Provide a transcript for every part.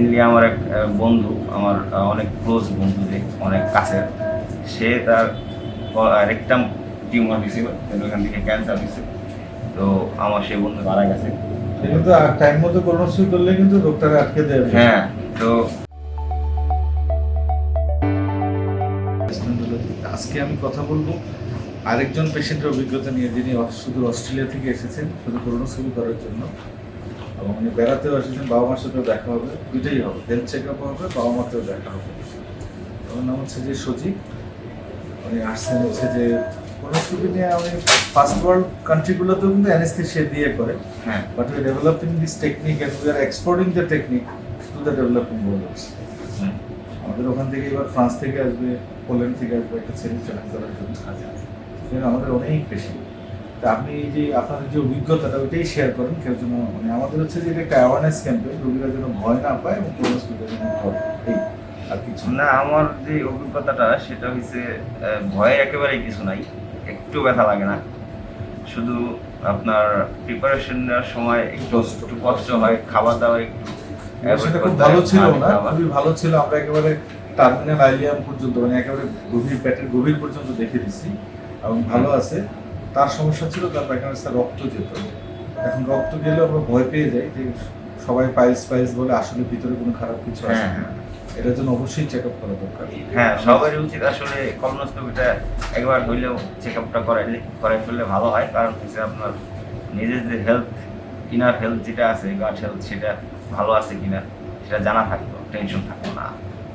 Recently আমার এক বন্ধু, আমার অনেক ক্লোজ বন্ধু, যে অনেক কাছের, সে তার রেকটাম টিউমার দিছিল, ওখান থেকে ক্যান্সার দিছে। তো আমার সেই বন্ধু মারা গেছে। কিন্তু টাইম মতো কোলোনোস্কোপি করলে কিন্তু ডক্টরে আটকে দেবে। হ্যাঁ, তো আজকে আমি কথা বলবো আরেকজন পেশেন্টের অভিজ্ঞতা নিয়ে, যিনি শুধু অস্ট্রেলিয়া থেকে এসেছেন শুধু কোলোনোস্কোপি করার জন্য, এবং উনি বেড়াতেও এসেছেন, বাবা মার সাথেও দেখা হবে, দুইটাই হবে, হেলথ চেক আপ হবে, বাবা মাতেও দেখা হবে। ওর নাম হচ্ছে যে সজীব। উনি আসছেন হচ্ছে যে কোলোনোস্কোপি নিয়ে, উনি ফার্স্ট ওয়ার্ল্ড কান্ট্রিগুলোতেও কিন্তু অ্যানেস্থেসিয়া দিয়ে করে, হ্যাঁ, but we developing this technique and we are exporting the technique to the developing world. আমাদের ওখান থেকে এবার ফ্রান্স থেকে আসবে, পোল্যান্ড থেকে আসবে একটা ছেলে ট্রেনিং করার জন্য। সেখানে আমাদের অনেক বেশি। তা আপনি এই যে আপনাদের যে অভিজ্ঞতাটা ওইটাই শেয়ার করেন কেউ যেন, মানে আমাদের হচ্ছে যে এটা একটা অ্যাওয়ারনেস ক্যাম্পেইন, রোগীরা যেন ভয় না পায় এবং কোলোনোস্কোপিটা যেন করে, এই আর কিছু না। না, আমার যে অভিজ্ঞতাটা সেটা হচ্ছে ভয়ের একেবারেই কিছু নাই, একটু ব্যথা লাগে না। শুধু আপনার প্রিপারেশন নেওয়ার সময় একটু একটু কষ্ট হয়, খাবার দাবার একটু সেটা খুব ভালো ছিল না, খুবই ভালো ছিল। আমরা একেবারে টার্মিনাল আইলিয়াম পর্যন্ত, মানে একেবারে গভীর পেটের গভীর পর্যন্ত দেখে দিচ্ছি এবং ভালো আছে। তার সমস্যা ছিল তার প্যাকেটে রক্ত যেত, এখন রক্ত গেলে আমরা ভয় পেয়ে যাই যে সবাই পাইলস বলে, আসলে ভিতরে কোনো খারাপ কিছু আছে হ্যাঁ, না। এটার জন্য অবশ্যই চেক আপ করা দরকার। হ্যাঁ, সবারই উচিত আসলে কলোনোস্কোপিটা একবার হইলেও চেক আপটা করাই ফেললে ভালো হয়। কারণ হচ্ছে আপনার নিজের যে হেলথ, ইনার হেলথ যেটা আছে, গাট হেলথ, সেটা ভালো আছে কিনা সেটা জানা থাকতো, টেনশন থাকতো না।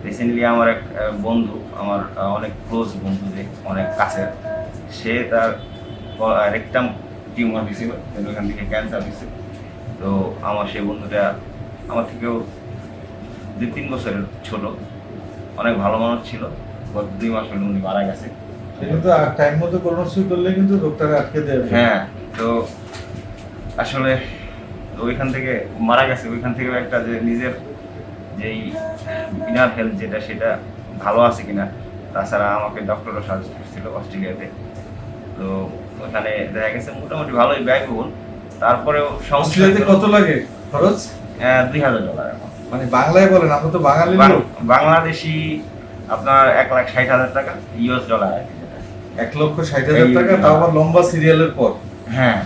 রিসেন্টলি আমার এক বন্ধু, আমার অনেক ক্লোজ বন্ধু, যে অনেক কাছের, সে তার রেকটাম টিউমার দিছিল, ওখান থেকে ক্যান্সার দিছে। তো আমার সেই বন্ধুটা আমার থেকেও 2-3 বছরের ছোট, অনেক ভালো মানুষ ছিল। গত 2 মাস হলো উনি মারা গেছে। কিন্তু টাইম মতো কোলোনোস্কোপি করলে কিন্তু ডক্টরে আটকে দেবে। হ্যাঁ, তো আসলে ওইখান থেকে মারা গেছে, ওইখান থেকে একটা যে নিজের যেই ইনার হেলথ যেটা, সেটা ভালো আছে কিনা। তাছাড়া আমাকে ডক্টরও সাজেস্ট করছিল অস্ট্রেলিয়াতে। তো ওখানে দেখা গেছে মোটামুটি ভালোই ব্যয়বহুল, তারপরেও অস্ট্রেলিয়াতে কত লাগে খরচ? $2000 এখন। মানে বাংলায় বলেন, আমরা তো বাঙালি লোক। বাংলাদেশি আপনার $1,60,000, ইউএস ডলার। 1,60,000 টাকা, তাও আবার লম্বা সিরিয়ালের পর। হ্যাঁ,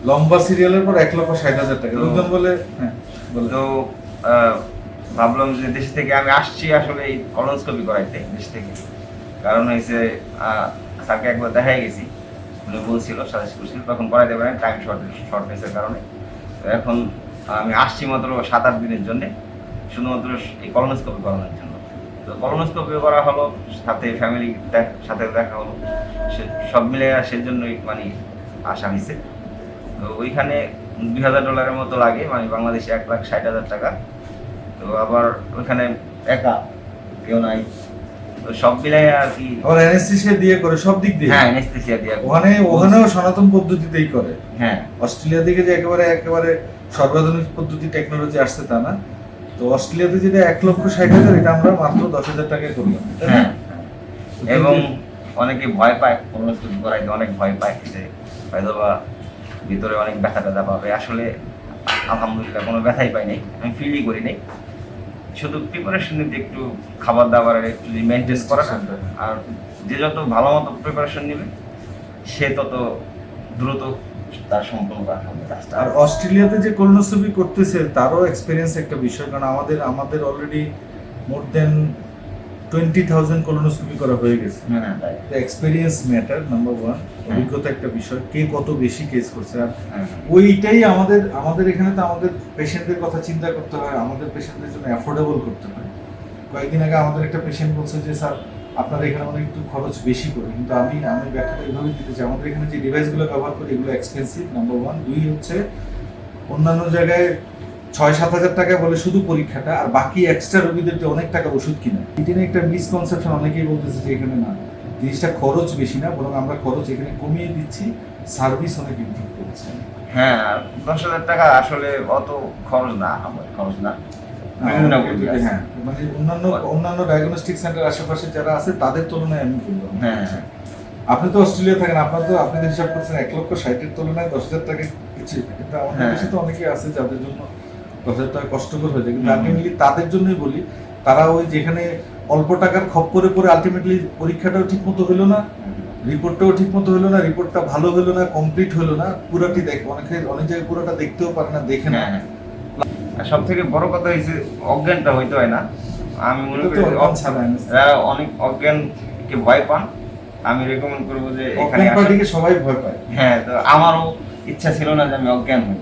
লম্বা সিরিয়ালের পর 1,60,000 টাকা। লোকজন বলে, হ্যাঁ বলে। তো ভাবলাম যে দেশ থেকে আমি আসছি আসলে এই কলোনোস্কোপি করাইতে, দেশ থেকে। কারণ হয়েছে স্যারকে একবার দেখাই গেছি, উনি বলছিল, সাজেস্ট করছিল, তখন করাইতে পারেন টাইম শর্টনেসের কারণে। তো এখন আমি আসছি মাত্র 7-8 দিনের জন্যে, শুধুমাত্র এই কলোনোস্কোপি করানোর জন্য। তো কলোনোস্কোপিও করা হলো, সাথে ফ্যামিলি সাথে দেখা হলো, সব মিলে সেজন্যই মানে আসা হয়েছে। তো ওইখানে $2,000 মতো লাগে, মানে বাংলাদেশে 1,60,000 টাকা। তো আবার ওইখানে একা কেউ নাই, তো সব মিলাই আর কি। আবার অ্যানেস্থেসিয়া দিয়ে করে সব দিক দিয়ে। হ্যাঁ, অ্যানেস্থেসিয়া দিয়ে। ওখানেও সনাতন পদ্ধতিতেই করে। হ্যাঁ, অস্ট্রেলিয়া থেকে যে একেবারে সর্বাধুনিক পদ্ধতি টেকনোলজি আসছে তা না। তো অস্ট্রেলিয়াতে যেটা 1,60,000, এটা আমরা মাত্র 10,000 টাকায় করলাম। হ্যাঁ, এবং অনেকে ভয় পায় কলোনোস্কোপি করাইতে, অনেক ভয় পায় যে হয়তো বা ভিতরে অনেক ব্যথা ট্যাথা পাবে। আসলে আলহামদুলিল্লাহ কোনো ব্যথাই পাই নাই, আমি ফিলই করি নাই। শুধু প্রিপারেশন নিতে একটু খাবার দাবারের একটু মেনটেন করা, আর যে যত ভালো মতো প্রিপারেশন নেবে সে তত দ্রুত তার সম্পূর্ণ করা হবে কাজটা। আর অস্ট্রেলিয়াতে যে কোলোনোস্কোপি করতেছে তারও এক্সপেরিয়েন্স একটা বিষয়, কারণ আমাদের অলরেডি মোর দেন 20,000 কোলোনোস্কোপি করা হয়ে গেছে। হ্যাঁ, তাই। Experience matter, number 1। অভিজ্ঞতা একটা বিষয়, কে কত বেশি কেস করছে। আর হ্যাঁ, ওইটাই আমাদের এখানে তো আমাদের পেশেন্টদের কথা চিন্তা করতে হয়, আমাদের পেশেন্টদের জন্য অ্যাফোর্ডেবল করতে হয়। কয়েকদিন আগে আমাদের একটা পেশেন্ট বলছে যে স্যার আপনারা এখানে অনেক একটু খরচ বেশি করে, কিন্তু আমি ব্যাখ্যাটা এইভাবে দিতে চাই, আমাদের এখানে যে ডিভাইসগুলো ব্যবহার করি এগুলো এক্সপেন্সিভ, নাম্বার 1। 2 হচ্ছে অন্যান্য জায়গায় 6-7 হাজার টাকা বলে শুধু পরীক্ষাটা, আর বাকি এক্সট্রা রোগীদের যে অনেক টাকা ওষুধ কিনা। এটা নিয়ে একটা মিসকনসেপশন, অনেকেই বলতেছে যে এখানে না, জিনিসটা খরচ বেশি না, বরং আমরা খরচ এখানে কমিয়ে দিচ্ছি, সার্ভিস অনেক ইমপ্রুভ করছে। হ্যাঁ, 10,000 টাকা আসলে অত খরচ না, আমার খরচ না। হ্যাঁ, মানে অন্যান্য ডায়াগনস্টিক সেন্টার আশেপাশে যারা আছে তাদের তুলনায় আমি বললাম। হ্যাঁ, আপনি তো অস্ট্রেলিয়া থাকেন, আপনি তো হিসাব করছেন 1,60,000 তুলনায় 10,000 টাকা কিছু, কিন্তু আমাদের দেশে তো অনেকে আছে যাদের জন্য কথাটা কষ্টকর হয়ে যায়, কিন্তু হুম। আলটিমেটলি তাদের জন্যই বলি, তারা ওই যেখানে অল্প টাকার খপ্পরে পরে আলটিমেটলি পরীক্ষাটাও ঠিক মতো হলো না, রিপোর্টটাও ঠিক মতো হলো না, রিপোর্টটা ভালো হলো না, কমপ্লিট হলো না, পুরোটি অনেক জায়গায় পুরোটা দেখতেও পারে না, দেখে না। হ্যাঁ হ্যাঁ। আর সব থেকে বড় কথা হয়েছে অজ্ঞানটা হইতে হয় না। আমি মনে এটা করি তো যে অজ্ঞান ছাড়া যারা অনেক অজ্ঞানকে ভয় পান, আমি রেকমেন্ড করবো যে এখানে অজ্ঞান আসেন। পার্টিকে সবাই ভয় পায়। হ্যাঁ, তো আমারও ইচ্ছা ছিল না যে আমি অজ্ঞান হই।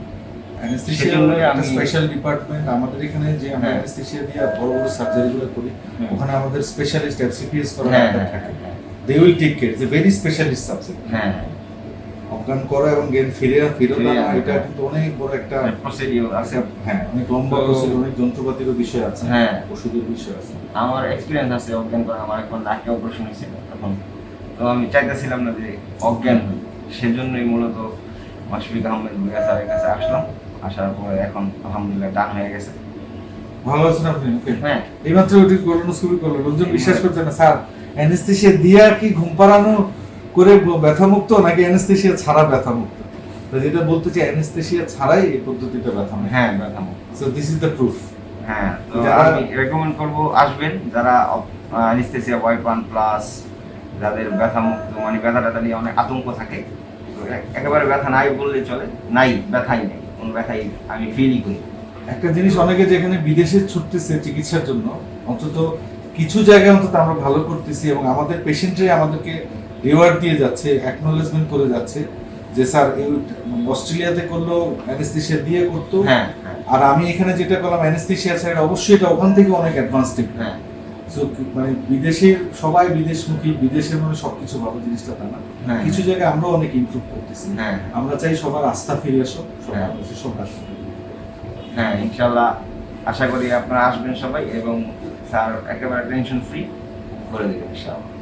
সেজন্যই আমি স্পেশাল ডিপার্টমেন্ট আমাদের এখানে, যে আমরা হ্যাঁ। অ্যানেস্থেশিয়া দিয়ে বড় বড় সার্জারিগুলো করি, হুম। ওখানে আমাদের স্পেশালিস্ট এফসিপিএস করা হ্যাঁ ডাক্তার হ্যাঁ থাকে। They will take care, it's a very specialist subject. হ্যাঁ অজ্ঞান করা এবং জ্ঞান ফেরত ফিরে আনা, আনা, এটা হ্যাঁ। কিন্তু অনেক বড় একটা প্রসিডিউর আছে। হ্যাঁ, অনেক লম্বা তো- প্রসিডিউর, অনেক যন্ত্রপাতিরও বিষয় আছে, হ্যাঁ। ওষুধের বিষয় আছে। আমার এক্সপিরিয়েন্স আছে অজ্ঞান করা, আমার এখন নাকে অপারেশন হয়েছিল তখন। তো আমি চাইতেছিলাম না যে অজ্ঞান হই, সেজন্যই মূলত মাশফিক আহমেদ ভুঁইয়া স্যারের কাছে আসলাম। আসার পরে এখন আলহামদুলিল্লাহ ডান হয়ে গেছে। ভালো আছেন আপনি? ওকে। হ্যাঁ এইমাত্র ওটি কোলোনোস্কোপি করলো, লোকজন বিশ্বাস করছে না স্যার, অ্যানেস্থেশিয়া দিয়া কি ঘুম পাড়ানো করে ব্যথামুক্ত, নাকি অ্যানেস্থেশিয়া ছাড়া ব্যথামুক্ত? তো যেটা বলতে চাই, অ্যানেস্থেশিয়া ছাড়াই এই পদ্ধতিটা ব্যথামুক্ত। হ্যাঁ ব্যথামুক্ত। So this is the proof. হ্যাঁ, তো যারা- আমি রেকমেন্ড করব আসবেন যারা অ্যানেস্থেসিয়া ভয় পান, প্লাস যাদের ব্যথা মুক্ত, মানে ব্যথা ট্যাথা নিয়ে অনেক আতঙ্ক থাকে। তো একেবারে ব্যথা নাই বললে চলে, নাই ব্যথাই নেই, কোনো ব্যথাই আমি ফিলই করি। একটা জিনিস, অনেকে যেখানে বিদেশে ছুটতেছে চিকিৎসার জন্য, অন্তত কিছু জায়গায় অন্তত আমরা ভালো করতেছি এবং আমাদের পেশেন্টরাই আমাদেরকে রিওয়ার্ড দিয়ে যাচ্ছে, অ্যাকনোলেজমেন্ট করে যাচ্ছে যে স্যার এই অস্ট্রেলিয়াতে করলো অ্যানেস্থেশিয়া দিয়ে করতো, হ্যাঁ হ্যাঁ আর আমি এখানে যেটা করলাম অ্যানেস্থেশিয়া ছাড়া, অবশ্যই এটা ওখান থেকে অনেক অ্যাডভান্স টেকনিক। হ্যাঁ সো মানে বিদেশের সবাই বিদেশমুখী, বিদেশের মানে সবকিছু ভালো, জিনিসটা তা না। হ্যাঁ। কিছু জায়গায় আমরাও অনেক ইমপ্রুভ করতেছি। হ্যাঁ আমরা চাই সবার আস্থা ফিরে আসো, সব হ্যাঁ। ভালো, সব ডাক্তার। হ্যাঁ, ইনশাল্লাহ আশা করি আপনারা আসবেন সবাই, এবং স্যার একেবারে টেনশন ফ্রি করে দেবেন ইনশাআল্লাহ।